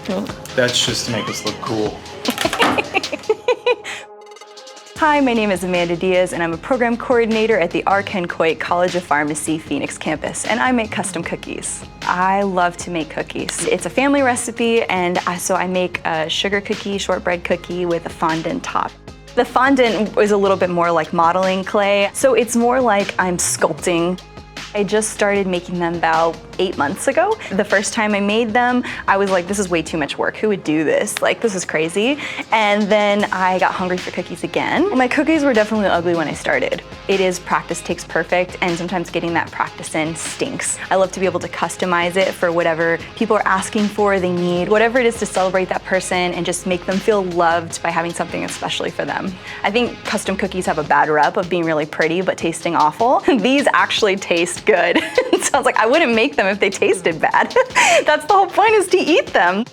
That's just to make us look cool. Hi, my name is Amanda Diaz, and I'm a program coordinator at the Coit College of Pharmacy Phoenix campus, and I make custom cookies. I love to make cookies. It's a family recipe, and so I make a sugar cookie, shortbread cookie with a fondant top. The fondant is a little bit more like modeling clay, so it's more like I'm sculpting. I just started making them about 8 months ago. The first time I made them, I was like, this is way too much work. Who would do this? Like, this is crazy. And then I got hungry for cookies again. My cookies were definitely ugly when I started. It is practice takes perfect, and sometimes getting that practice in stinks. I love to be able to customize it for whatever people are asking for, they need, whatever it is to celebrate that person and just make them feel loved by having something especially for them. I think custom cookies have a bad rep of being really pretty but tasting awful. These actually taste good. So I was like, I wouldn't make them if they tasted bad. That's the whole point, is to eat them.